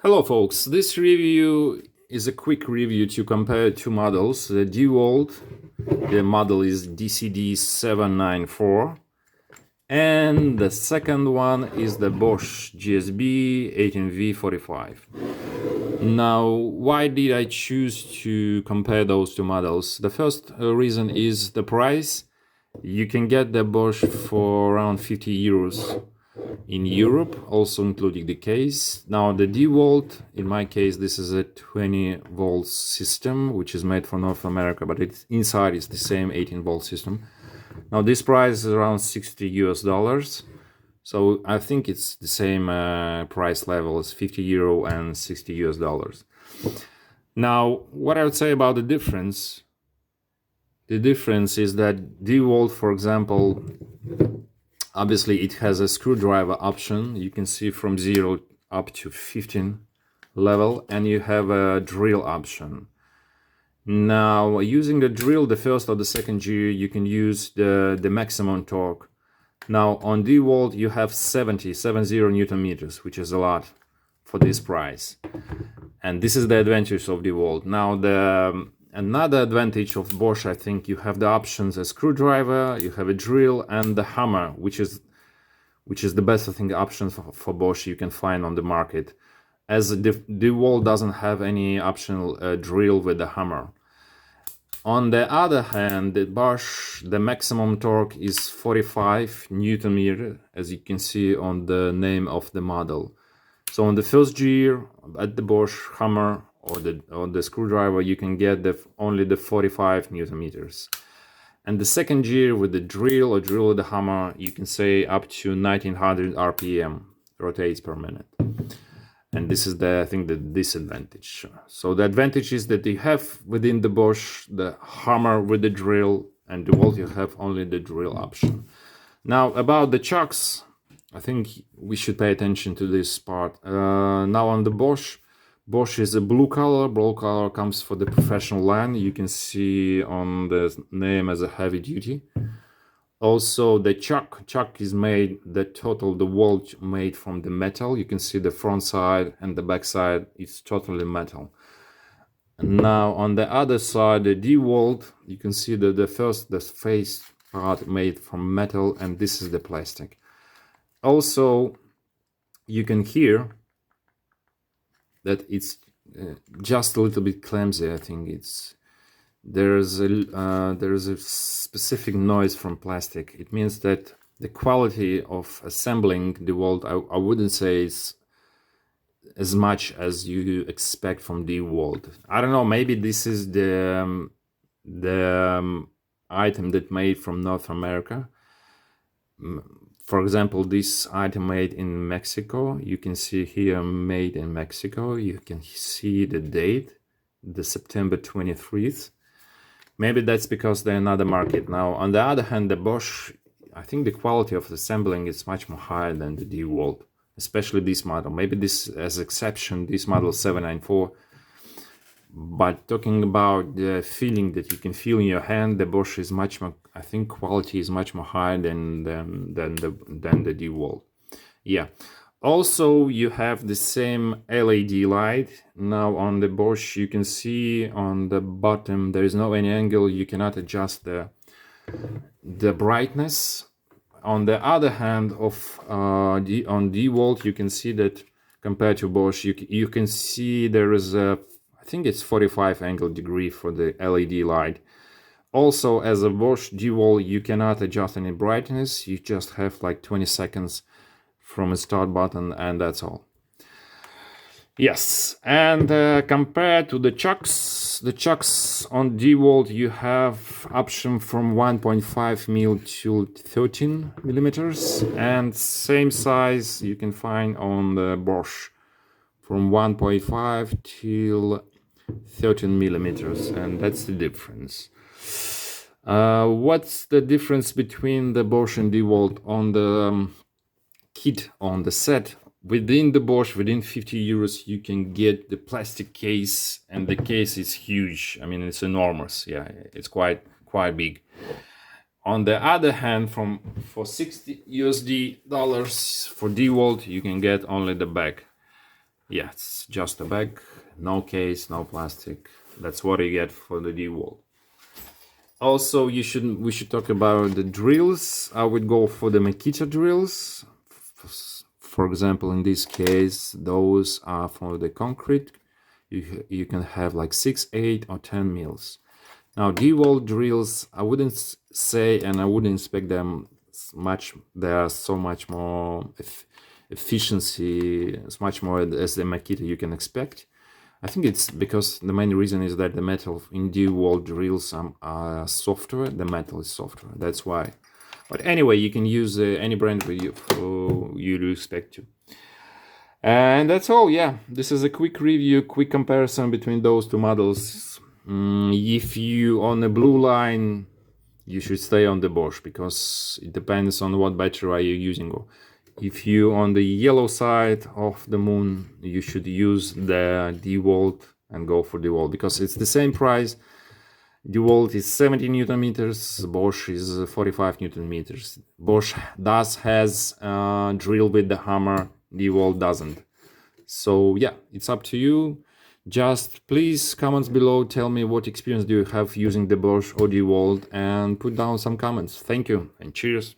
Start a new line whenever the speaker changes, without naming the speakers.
Hello folks, this review is a quick review to compare two models. The DeWalt, the model is DCD18V-45, and the second one is the Bosch GSB18V-45. Now, why did I choose to compare those two models? The first reason is the price. You can get the Bosch for around 50 euros in Europe, also including the case. Now the DeWalt, in my case, this is a 20 volt system, which is made for North America, but it's inside is the same 18 volt system. Now this price is around 60 US dollars. So I think it's the same price level as 50 euro and 60 US dollars. Now, what I would say about the difference is that DeWalt, for example, obviously it has a screwdriver option. You can see from 0 up to 15 level, and you have a drill option. Now, using the drill, the first or the second gear, you can use the maximum torque. Now, on DeWalt, you have 70 Newton meters, which is a lot for this price. And this is the advantage of DeWalt. Now, another advantage of Bosch, I think, you have the options: a screwdriver, you have a drill, and the hammer, which is the best, I think, option for Bosch you can find on the market, as DeWalt doesn't have any optional drill with the hammer. On the other hand, the Bosch, the maximum torque is 45 Newton meter, as you can see on the name of the model. So on the first gear at the Bosch hammer or the screwdriver, you can get only the 45 Newton meters. And the second gear with the drill or drill with the hammer, you can say up to 1900 RPM, rotates per minute. And this is I think the disadvantage. So the advantage is that you have within the Bosch the hammer with the drill, and DeWalt you have only the drill option. Now about the chocks, I think we should pay attention to this part. Now on the Bosch is a blue color. Blue color comes for the professional line. You can see on the name as a heavy duty. Also, the chuck is made, the wall made from the metal. You can see the front side and the back side is totally metal. Now on the other side, the DeWalt, you can see that the face part made from metal, and this is the plastic. Also, you can hear that it's just a little bit clumsy. I think there is a specific noise from plastic. It means that the quality of assembling DeWalt, I wouldn't say it's as much as you expect from DeWalt. I don't know, maybe this is the item that made from North America. For example, this item made in Mexico. You can see here made in Mexico. You can see the date, the September 23rd. Maybe that's because they're another market. Now, on the other hand, the Bosch, I think the quality of the assembling is much more higher than the DeWalt, especially this model. Maybe this as exception, this model 794. But talking about the feeling that you can feel in your hand, the Bosch is much more, I think quality is much more higher than the DeWalt. Yeah. Also, you have the same LED light. Now on the Bosch, you can see on the bottom there is no any angle. You cannot adjust the brightness. On the other hand, on DeWalt, you can see that compared to Bosch, you can see there is a, I think it's 45 angle degree for the LED light. Also, as a Bosch DeWalt, you cannot adjust any brightness. You just have like 20 seconds from a start button, and that's all. Yes, and compared to the chucks on DeWalt, you have option from 1.5 mil to 13 millimeters, and same size you can find on the Bosch from 1.5 till 13 millimeters, and that's the difference. What's the difference between the Bosch and DeWalt on the kit, on the set? Within the Bosch, within 50 euros, you can get the plastic case, and the case is huge. I mean, it's enormous. Yeah, it's quite big. On the other hand, for 60 USD dollars for DeWalt, you can get only the back. Yeah, it's just a bag, no case, no plastic. That's what you get for the DeWalt. Also, we should talk about the drills. I would go for the Makita drills. For example, in this case, those are for the concrete. You can have like 6, 8, or 10 mils. Now, DeWalt drills, I wouldn't say, and I wouldn't expect them much. They are so much more efficiency, it's much more as the Makita you can expect. I think it's because the main reason is that the metal in DeWalt drills are softer. The metal is softer. That's why. But anyway, you can use any brand you expect to. And that's all. Yeah, this is a quick review, quick comparison between those two models. If you on the blue line, you should stay on the Bosch because it depends on what battery are you using. If you on the yellow side of the moon, you should use the DeWalt and go for DeWalt because it's the same price. DeWalt is 70 Newton meters, Bosch is 45 Newton meters. Bosch has drill with the hammer, DeWalt doesn't. So yeah, it's up to you. Just please comments below, tell me what experience do you have using the Bosch or DeWalt and put down some comments. Thank you and cheers.